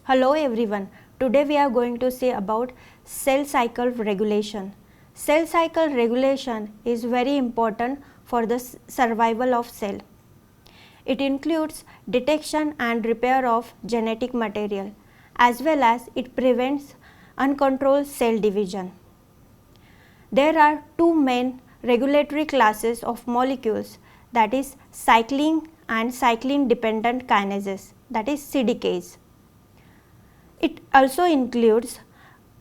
Hello everyone. Today we are going to see about cell cycle regulation. Cell cycle regulation is very important for the survival of cell. It includes detection and repair of genetic material as well as it prevents uncontrolled cell division. There are two main regulatory classes of molecules, that is cyclin and cyclin dependent kinases, that is CDKs. It also includes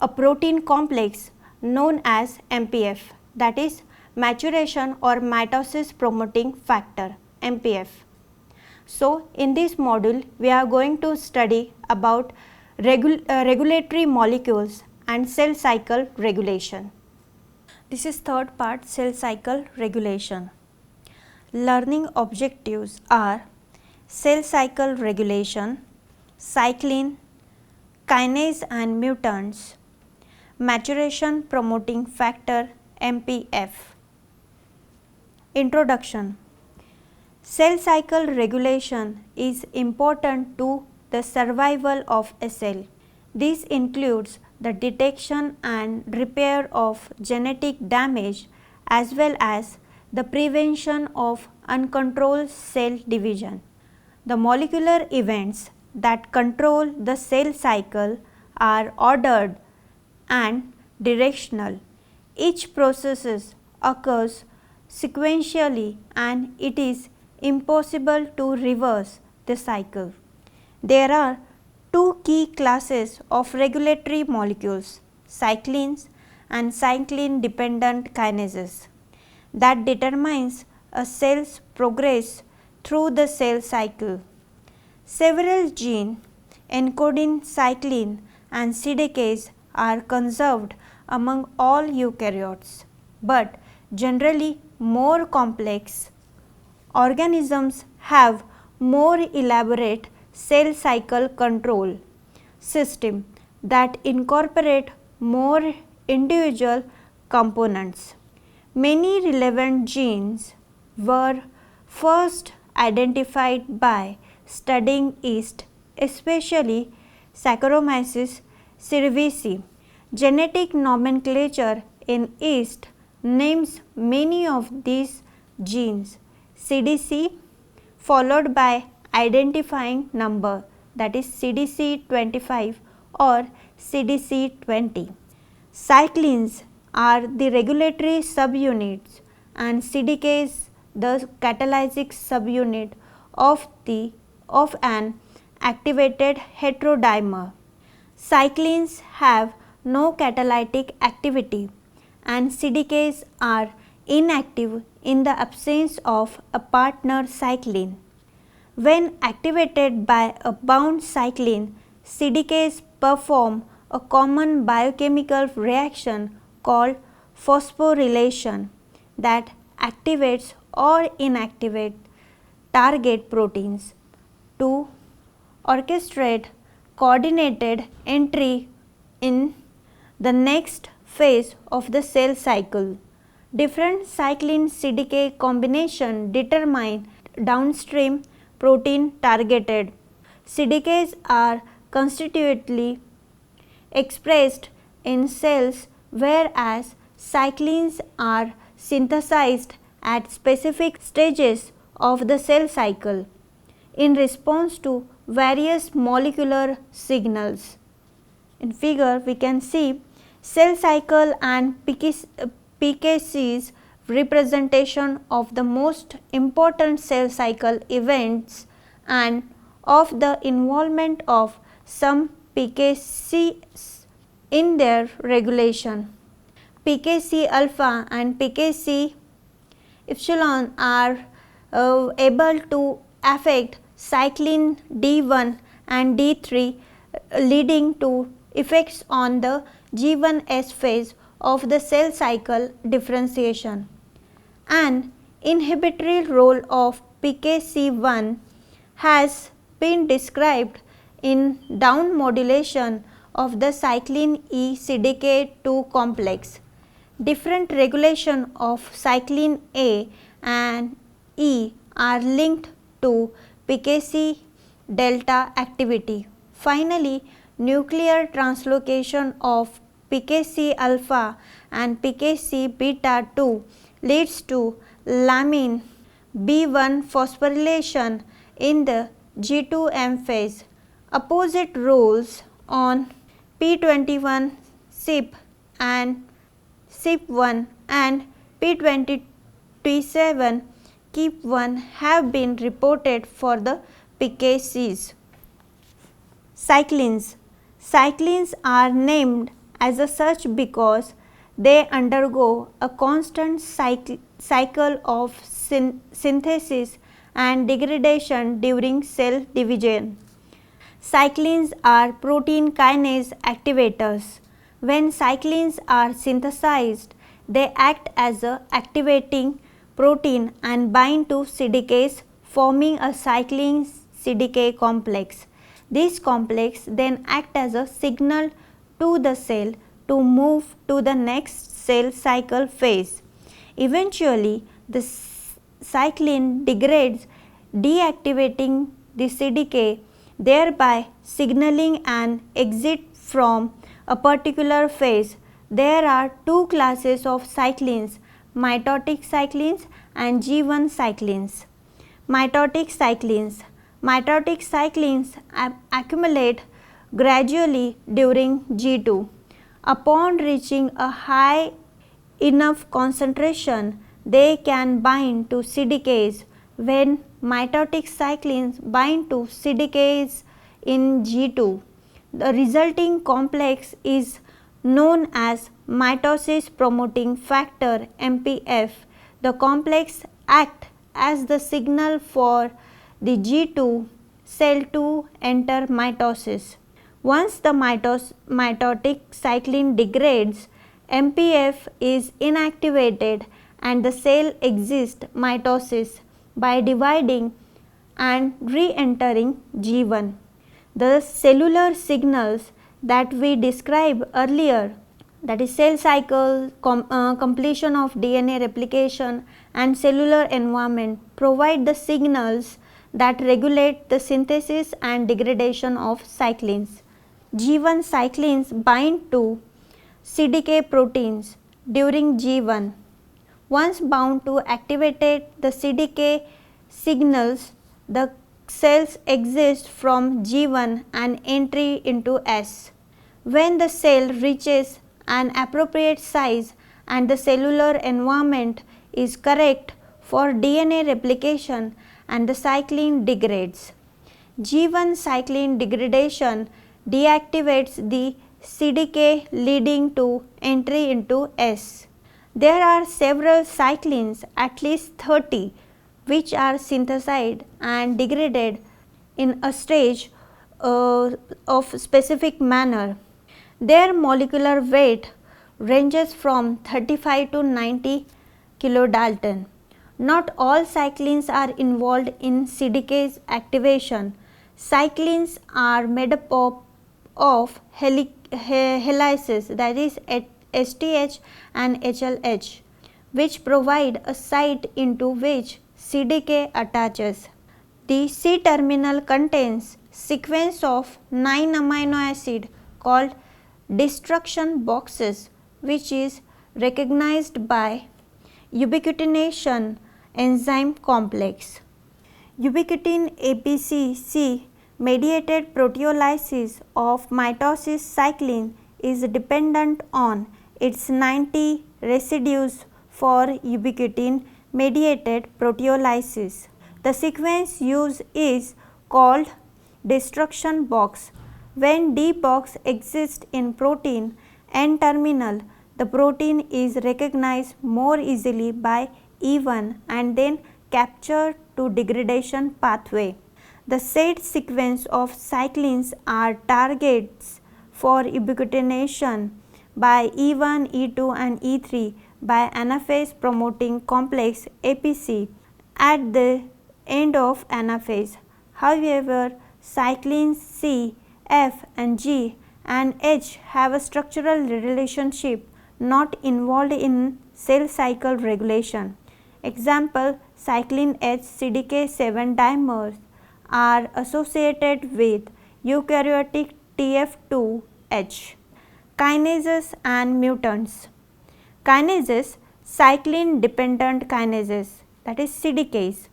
a protein complex known as MPF, that is maturation or mitosis promoting factor MPF. So, in this module we are going to study about regulatory molecules and cell cycle regulation. This is third part, cell cycle regulation. Learning objectives are cell cycle regulation, cyclin, kinase and mutants, maturation promoting factor MPF. Introduction. Cell cycle regulation is important to the survival of a cell. This includes the detection and repair of genetic damage as well as the prevention of uncontrolled cell division. The molecular events that control the cell cycle are ordered and directional. Each process occurs sequentially and it is impossible to reverse the cycle. There are two key classes of regulatory molecules, cyclins and cyclin dependent kinases, that determines a cell's progress through the cell cycle. Several genes encoding cyclin and CDKs are conserved among all eukaryotes, but generally more complex organisms have more elaborate cell cycle control system that incorporate more individual components. Many relevant genes were first identified by studying yeast, especially Saccharomyces cerevisiae. Genetic nomenclature in yeast names many of these genes CDC followed by identifying number, that is CDC 25 or CDC 20. Cyclins are the regulatory subunits and CDKs the catalytic subunit of an activated heterodimer. Cyclins have no catalytic activity and CDKs are inactive in the absence of a partner cyclin. When activated by a bound cyclin, CDKs perform a common biochemical reaction called phosphorylation that activates or inactivates target proteins to orchestrate coordinated entry in the next phase of the cell cycle. Different cyclin CDK combination determine downstream protein targeted. CDKs are constitutively expressed in cells, whereas cyclins are synthesized at specific stages of the cell cycle in response to various molecular signals. In figure we can see cell cycle and PKC's representation of the most important cell cycle events and of the involvement of some PKCs in their regulation. PKC alpha and PKC epsilon are able to affect cyclin D1 and D3, leading to effects on the G1S phase of the cell cycle differentiation. An inhibitory role of PKC1 has been described in down modulation of the cyclin E CDK2 complex. Different regulation of cyclin A and E are linked to PKC delta activity. Finally, nuclear translocation of PKC alpha and PKC beta 2 leads to lamine B1 phosphorylation in the G2M phase. Opposite roles on P21 CYP and CYP1 and P27 KEAP1 have been reported for the PKCs. Cyclins. Cyclins are named as such because they undergo a constant cycle of synthesis and degradation during cell division. Cyclins are protein kinase activators. When cyclins are synthesized, they act as a activating protein and bind to CDKs, forming a cyclin CDK complex. This complex then acts as a signal to the cell to move to the next cell cycle phase. Eventually, the cyclin degrades, deactivating the CDK, thereby signaling an exit from a particular phase. There are two classes of cyclins, mitotic cyclins and G1 cyclins. Mitotic cyclins. Mitotic cyclins accumulate gradually during G2. Upon reaching a high enough concentration, they can bind to CDKs. When mitotic cyclins bind to CDKs in G2, the resulting complex is known as mitosis promoting factor MPF. The complex acts as the signal for the G2 cell to enter mitosis. Once the mitotic cyclin degrades, MPF is inactivated and the cell exits mitosis by dividing and re-entering G1. The cellular signals that we described earlier, that is cell cycle, completion of DNA replication and cellular environment, provide the signals that regulate the synthesis and degradation of cyclins. G1 cyclins bind to CDK proteins during G1. Once bound to activated the CDK signals, the cells exist from G1 and entry into S. When the cell reaches an appropriate size and the cellular environment is correct for DNA replication and the cyclin degrades. G1 cyclin degradation deactivates the CDK leading to entry into S. There are several cyclins, at least 30, which are synthesized and degraded in a stage of specific manner. Their molecular weight ranges from 35 to 90 kilodalton. Not all cyclins are involved in CDK's activation. Cyclins are made up of helices, that is STH and HLH, which provide a site into which CDK attaches. The C terminal contains sequence of 9 amino acid called destruction boxes, which is recognized by ubiquitination enzyme complex. Ubiquitin APC-C mediated proteolysis of mitosis cyclin is dependent on its 90 residues for ubiquitin mediated proteolysis. The sequence used is called destruction box. When D box exists in protein N terminal, the protein is recognized more easily by E1 and then captured to degradation pathway. The said sequence of cyclins are targets for ubiquitination by E1, E2 and E3 by anaphase promoting complex APC at the end of anaphase. However, cyclins C, F and G and H have a structural relationship not involved in cell cycle regulation. Example, cyclin H CDK7 dimers are associated with eukaryotic TF2H. Kinases and mutants. Kinases, cyclin dependent kinases, that is CDKs.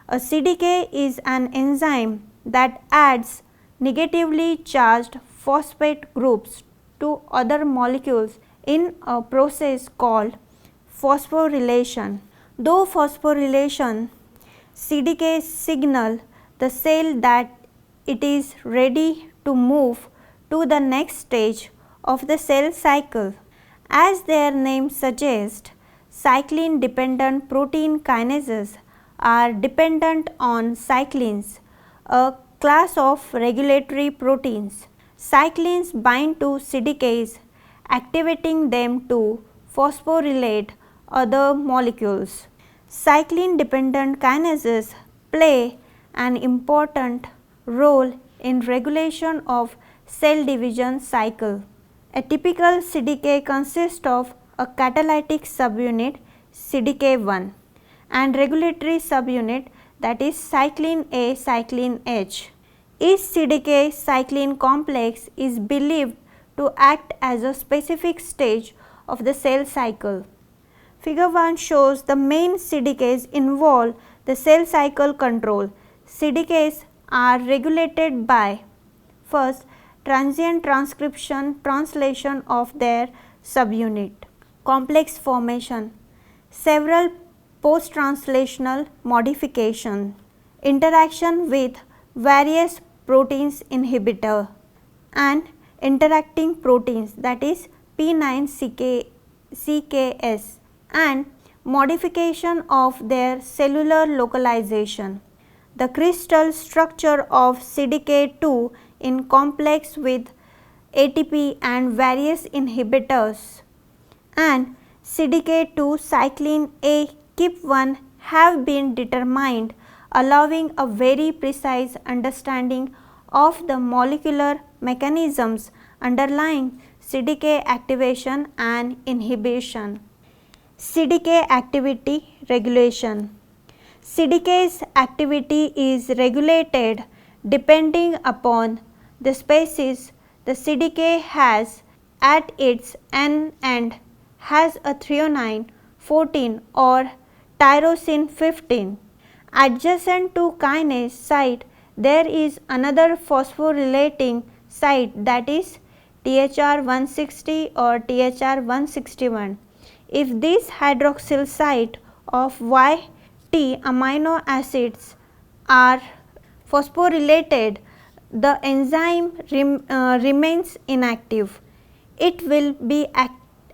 A CDK is an enzyme that adds negatively charged phosphate groups to other molecules in a process called phosphorylation. Though phosphorylation, CDK signal the cell that it is ready to move to the next stage of the cell cycle. As their name suggests, cyclin dependent protein kinases are dependent on cyclins, a class of regulatory proteins. Cyclins bind to CDKs, activating them to phosphorylate other molecules. Cyclin dependent kinases play an important role in regulation of cell division cycle. A typical CDK consists of a catalytic subunit CDK1 and regulatory subunit, that is cyclin A, cyclin H. Each CDK cyclin complex is believed to act as a specific stage of the cell cycle. Figure 1 shows the main CDKs involve the cell cycle control. CDKs are regulated by first, transient transcription translation of their subunit, complex formation, several post-translational modification, interaction with various proteins inhibitor and interacting proteins, that is P9CKS, and modification of their cellular localization. The crystal structure of CDK2 in complex with ATP and various inhibitors and CDK2 cyclin A KIP1 have been determined, allowing a very precise understanding of the molecular mechanisms underlying CDK activation and inhibition. CDK activity regulation. CDK's activity is regulated depending upon the species the CDK has at its N end has a threonine 14 or tyrosine 15. Adjacent to kinase site there is another phosphorylating site, that is THR 160 or THR 161. If this hydroxyl site of YT amino acids are phosphorylated, the enzyme remains inactive. It will be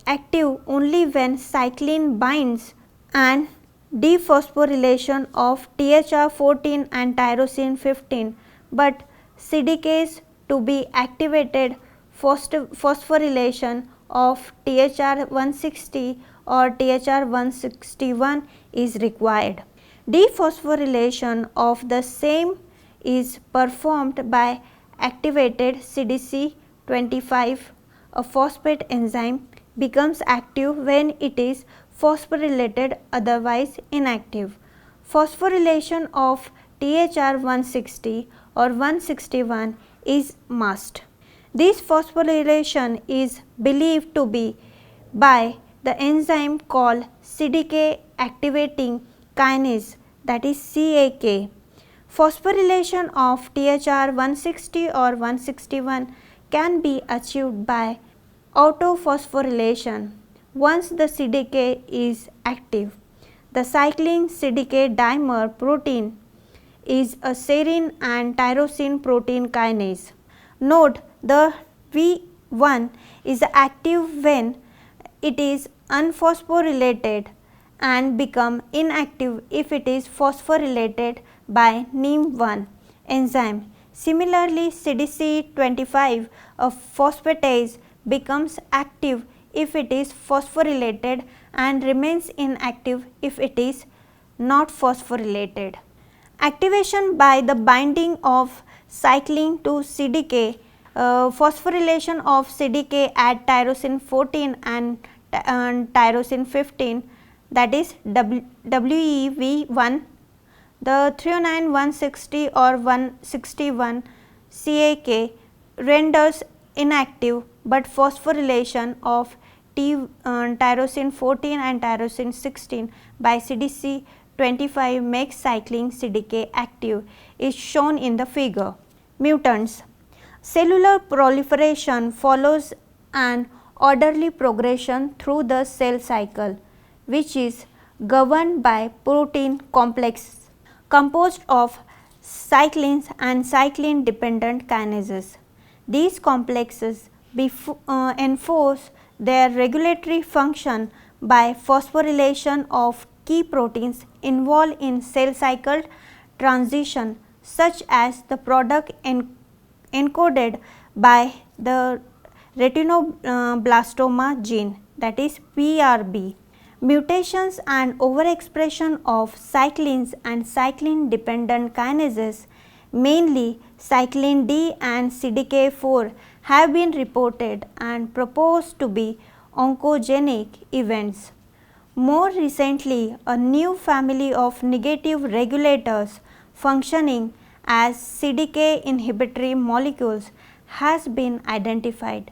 active only when cyclin binds and dephosphorylation of THR 14 and tyrosine 15, but CDKs to be activated phosphorylation of THR 160 or THR 161 is required. Dephosphorylation of the same is performed by activated CDC25. A phosphate enzyme becomes active when it is phosphorylated, otherwise inactive. Phosphorylation of THR 160 or 161 is must. This phosphorylation is believed to be by the enzyme called CDK activating kinase, that is CAK. Phosphorylation of THR 160 or 161 can be achieved by autophosphorylation. Once the CDK is active, the cyclin CDK dimer protein is a serine and tyrosine protein kinase. Note the V1 is active when it is unphosphorylated and become inactive if it is phosphorylated by NIM1 enzyme. Similarly, CDC25, a phosphatase, becomes active if it is phosphorylated and remains inactive if it is not phosphorylated. Activation by the binding of cyclin to CDK, phosphorylation of CDK at tyrosine 14 and tyrosine 15, that is WEV1, the threonine 160 or 161 CAK renders inactive, but phosphorylation of tyrosine 14 and tyrosine 16 by CDC 25 makes cycling CDK active is shown in the figure. Mutants. Cellular proliferation follows an orderly progression through the cell cycle, which is governed by protein complexes composed of cyclins and cyclin dependent kinases. These complexes enforce their regulatory function by phosphorylation of key proteins involved in cell cycle transition, such as the product encoded by the retinoblastoma gene, that is PRB. Mutations and overexpression of cyclins and cyclin dependent kinases, mainly cyclin D and CDK4, have been reported and proposed to be oncogenic events. More recently, a new family of negative regulators functioning as CDK inhibitory molecules has been identified.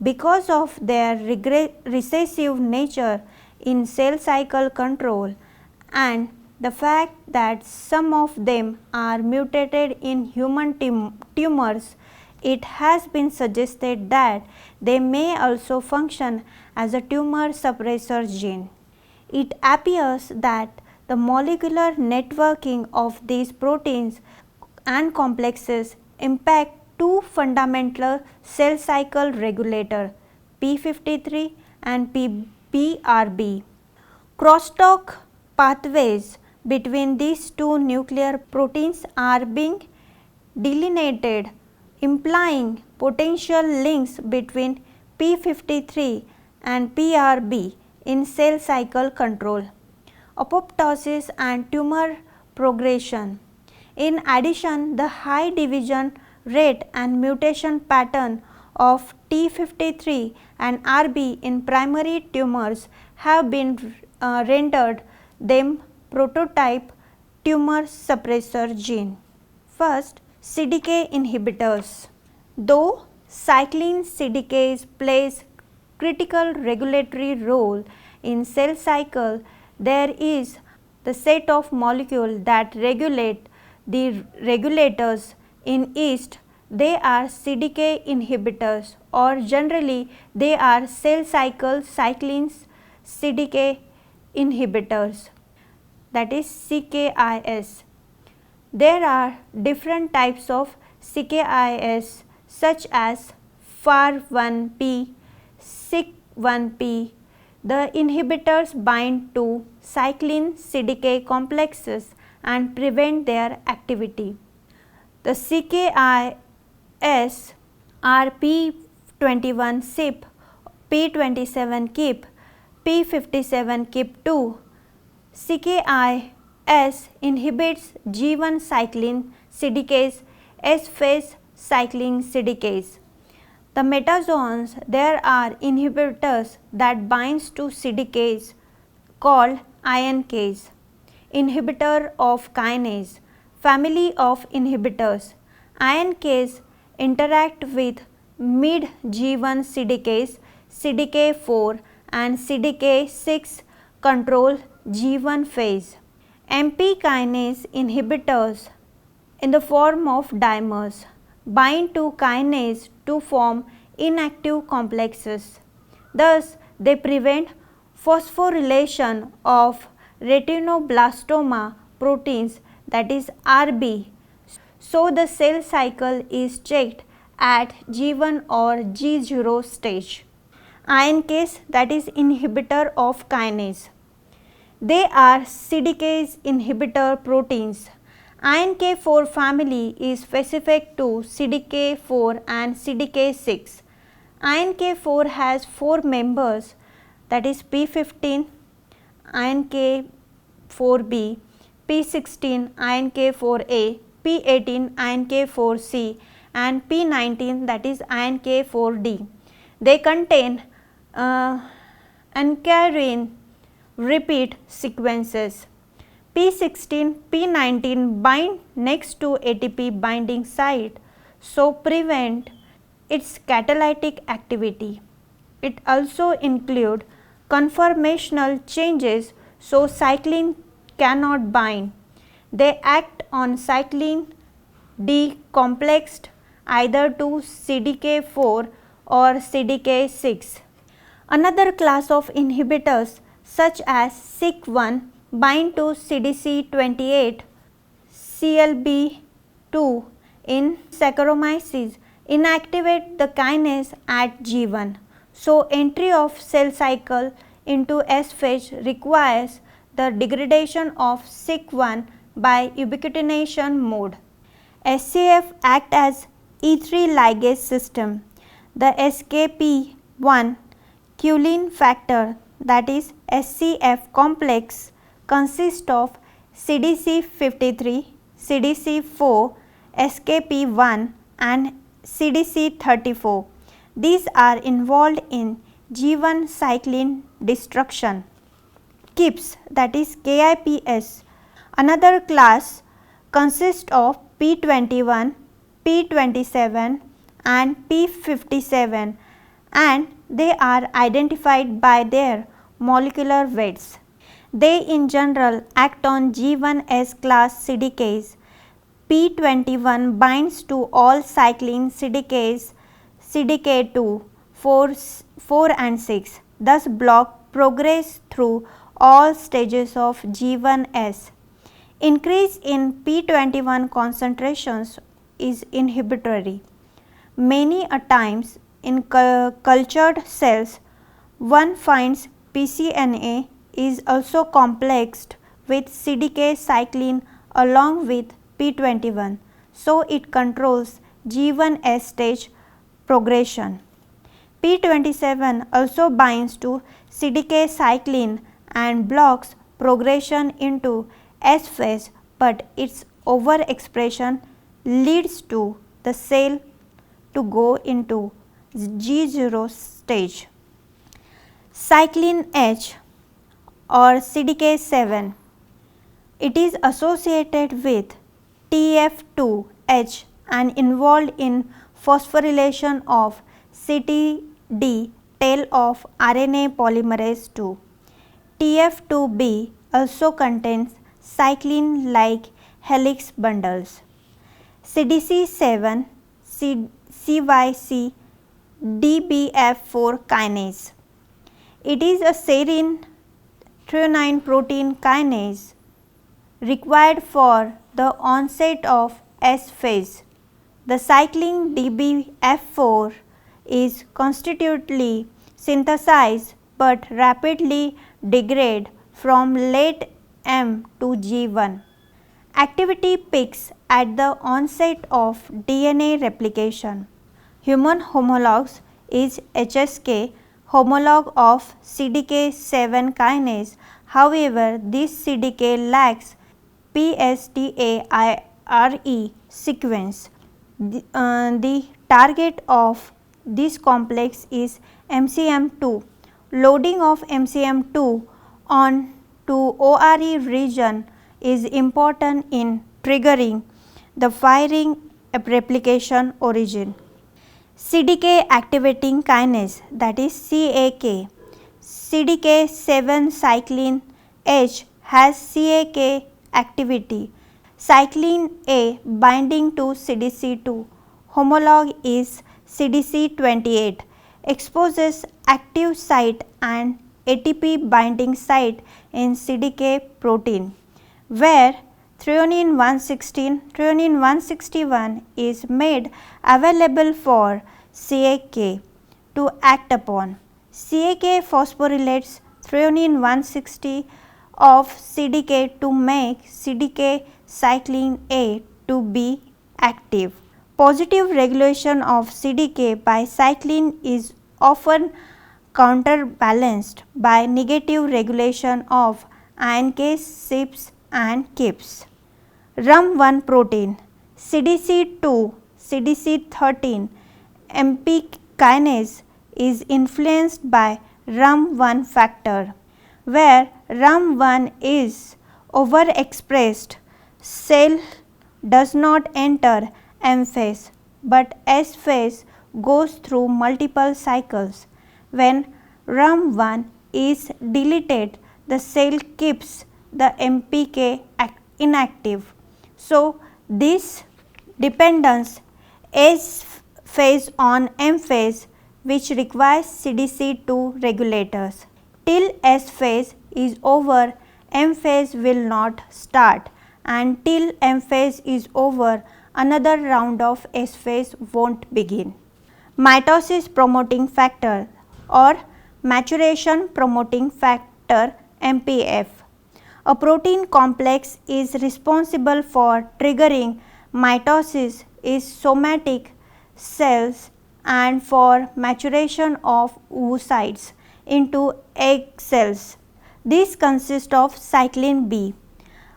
Because of their recessive nature in cell cycle control and the fact that some of them are mutated in human tumors, it has been suggested that they may also function as a tumor suppressor gene. It appears that the molecular networking of these proteins and complexes impact two fundamental cell cycle regulators, p53 and PRB. Crosstalk pathways between these two nuclear proteins are being delineated, implying potential links between p53 and PRB in cell cycle control, apoptosis and tumor progression. In addition, the high division rate and mutation pattern of T53 and RB in primary tumors have been rendered them prototype tumor suppressor gene. First, CDK inhibitors. Though cyclin CDKs plays critical regulatory role in cell cycle, there is the set of molecules that regulate the regulators. In yeast, they are CDK inhibitors, or generally they are cell cycle cyclins CDK inhibitors, that is CKIs. There are different types of CKIs such as FAR1P, SIK1P. The inhibitors bind to cyclin CDK complexes and prevent their activity. The CKIs are P21 CYP, P27 KIP, P57 KIP2. CKIs inhibits G1 cyclin CDKs, S-phase cyclin CDKs. The metazoans, there are inhibitors that binds to CDKs called INKs. Inhibitor of kinase, family of inhibitors. INKs interact with mid G1 CDKs, CDK4 and CDK6 control G1 phase. MP kinase inhibitors in the form of dimers bind to kinase to form inactive complexes. Thus, they prevent phosphorylation of retinoblastoma proteins, that is RB. So, the cell cycle is checked at G1 or G0 stage. INKs, that is inhibitor of kinase. They are CDKs inhibitor proteins. INK4 family is specific to CDK4 and CDK6. INK4 has 4 members, that is P15, INK4B, P16, INK4A, P18, INK4C and P19, that is INK4D. They contain ankyrin repeat sequences. P16, P19 bind next to ATP binding site, so prevent its catalytic activity. It also include conformational changes, so cyclin cannot bind. They act on cyclin D complexed either to CDK4 or CDK6. Another class of inhibitors such as SIK1 bind to CDC28, CLB2 in Saccharomyces inactivate the kinase at G1. So, entry of cell cycle into S phase requires the degradation of SIK1 by ubiquitination mode. SCF act as E3 ligase system. The SKP1 Culin factor, that is SCF complex, consists of CDC53, CDC4, SKP1 and CDC34. These are involved in G1 cyclin destruction. KIPS, that is KIPS, another class consists of P21, P27 and P57, and they are identified by their molecular weights. They in general act on G1S class CDKs. P21 binds to all cyclin CDKs CDK2, 4 and 6, thus block progress through all stages of G1S. Increase in P21 concentrations is inhibitory. Many a times in cultured cells, one finds pCNA is also complexed with CDK cyclin along with P21, so it controls G1S stage progression. P27 also binds to CDK cyclin and blocks progression into S phase, but its overexpression leads to the cell to go into G0 stage. Cyclin H or CDK7, it is associated with TF2H and involved in phosphorylation of CTD tail of RNA polymerase II. TF2B also contains cyclin like helix bundles. CDC7 CYC DBF4 kinase. It is a serine threonine protein kinase required for the onset of S phase. The cyclin DBF4 is constitutively synthesized but rapidly degrade from late M to G1. Activity peaks at the onset of DNA replication. Human homologs is HSK, homolog of CDK7 kinase. However, this CDK lacks PSDAIRE sequence. The target of this complex is MCM2. Loading of MCM2 on to ORE region is important in triggering the firing replication origin. CDK activating kinase, that is CAK. CDK7 cyclin H has CAK activity. Cyclin A binding to CDC2, homolog is CDC28, exposes active site and ATP binding site in CDK protein, where threonine 116, threonine 161 is made available for CAK to act upon. CAK phosphorylates threonine 160 of CDK to make CDK cyclin A to be active. Positive regulation of CDK by cyclin is often counterbalanced by negative regulation of INK, CYPs and KIPs. RUM1 protein, CDC2, CDC13, MP kinase is influenced by RUM1 factor. Where RUM1 is overexpressed, cell does not enter M phase. but S phase goes through multiple cycles. When RAM1 is deleted, the cell keeps the MPK inactive. So, this dependence S phase on M phase, which requires CDC2 regulators. Till S phase is over, M phase will not start, and till M phase is over, another round of S phase won't begin. Mitosis promoting factor or maturation promoting factor MPF. A protein complex is responsible for triggering mitosis in somatic cells and for maturation of oocytes into egg cells. This consists of cyclin B,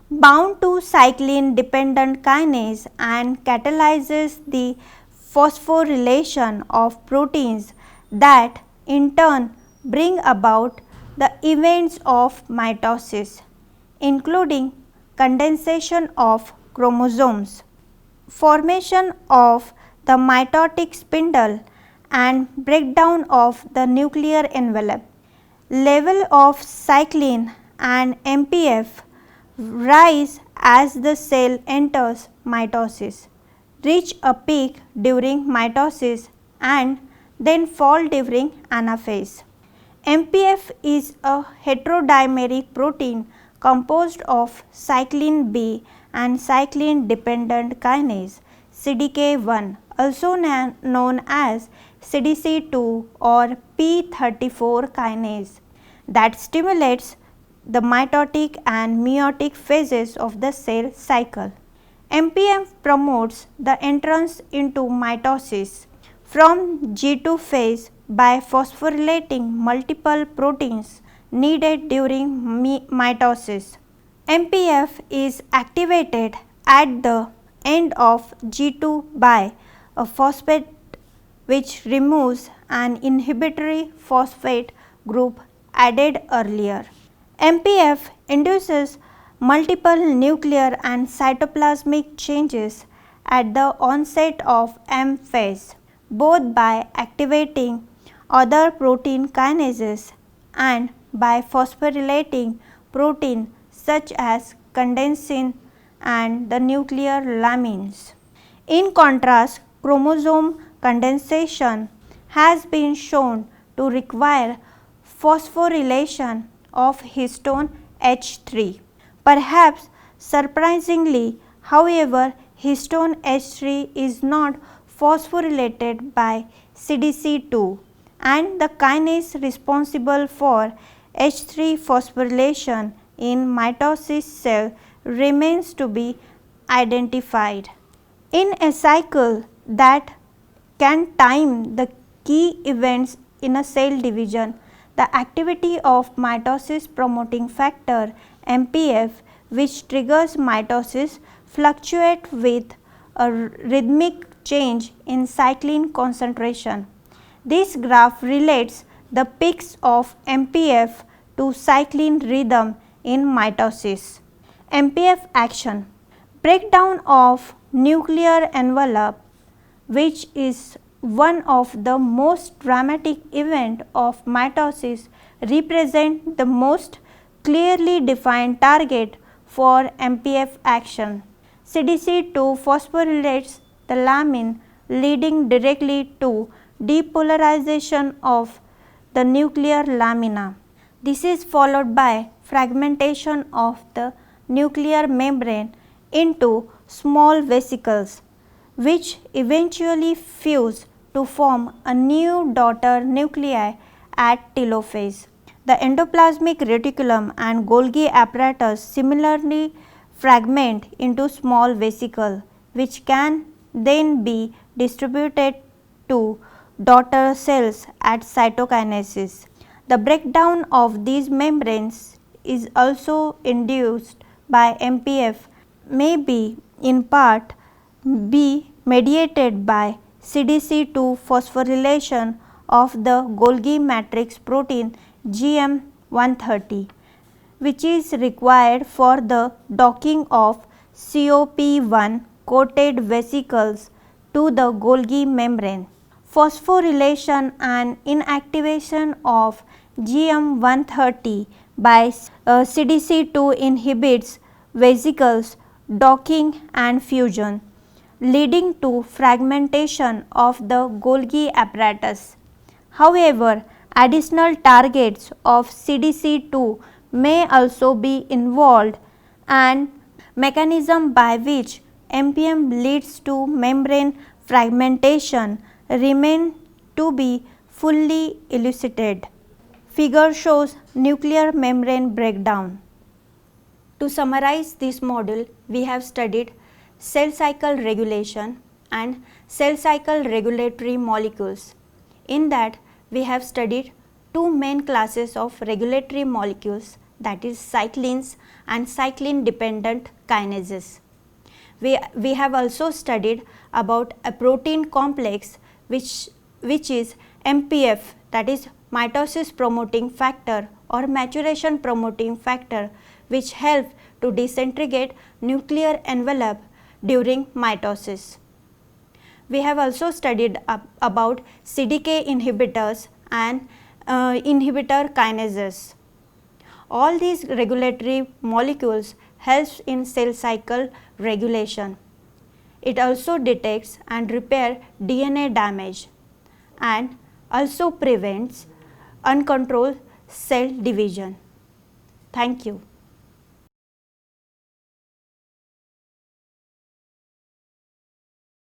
bound to cyclin dependent kinase and catalyzes the phosphorylation of proteins that in turn bring about the events of mitosis, including condensation of chromosomes, formation of the mitotic spindle, and breakdown of the nuclear envelope. Level of cyclin and MPF rise as the cell enters mitosis, reach a peak during mitosis and then fall during anaphase. MPF is a heterodimeric protein composed of cyclin B and cyclin dependent kinase CDK1, also known as CDC2 or P34 kinase, that stimulates the mitotic and meiotic phases of the cell cycle. MPF promotes the entrance into mitosis from G2 phase by phosphorylating multiple proteins needed during mitosis. MPF is activated at the end of G2 by a phosphate which removes an inhibitory phosphate group added earlier. MPF induces multiple nuclear and cytoplasmic changes at the onset of M phase, both by activating other protein kinases and by phosphorylating protein such as condensin and the nuclear lamins. In contrast, chromosome condensation has been shown to require phosphorylation of histone H3. Perhaps surprisingly, however, histone H3 is not phosphorylated by CDC2, and the kinase responsible for H3 phosphorylation in mitosis cell remains to be identified. In a cycle that can time the key events in a cell division, the activity of mitosis promoting factor MPF, which triggers mitosis, fluctuates with a rhythmic change in cyclin concentration. This graph relates the peaks of MPF to cyclin rhythm in mitosis. MPF action: breakdown of nuclear envelope, which is one of the most dramatic events of mitosis, represent the most clearly defined target for MPF action. CDC2 phosphorylates the lamin, leading directly to depolarization of the nuclear lamina. This is followed by fragmentation of the nuclear membrane into small vesicles, which eventually fuse to form a new daughter nuclei at telophase. The endoplasmic reticulum and Golgi apparatus similarly fragment into small vesicles, which can then be distributed to daughter cells at cytokinesis. The breakdown of these membranes is also induced by MPF, may be in part be mediated by CDC2 phosphorylation of the Golgi matrix protein GM130, which is required for the docking of COP1 coated vesicles to the Golgi membrane. Phosphorylation and inactivation of GM-130 by CDC2 inhibits vesicles docking and fusion, leading to fragmentation of the Golgi apparatus. However, additional targets of CDC2 may also be involved, and mechanism by which MPM leads to membrane fragmentation remain to be fully elucidated. Figure shows nuclear membrane breakdown. To summarize this module, we have studied cell cycle regulation and cell cycle regulatory molecules. In that, we have studied two main classes of regulatory molecules, that is cyclins and cyclin dependent kinases. We have also studied about a protein complex which is MPF, that is mitosis promoting factor or maturation promoting factor, which help to disintegrate nuclear envelope during mitosis. We have also studied about CDK inhibitors and inhibitor kinases. All these regulatory molecules helps in cell cycle regulation. It also detects and repair DNA damage and also prevents uncontrolled cell division. Thank you.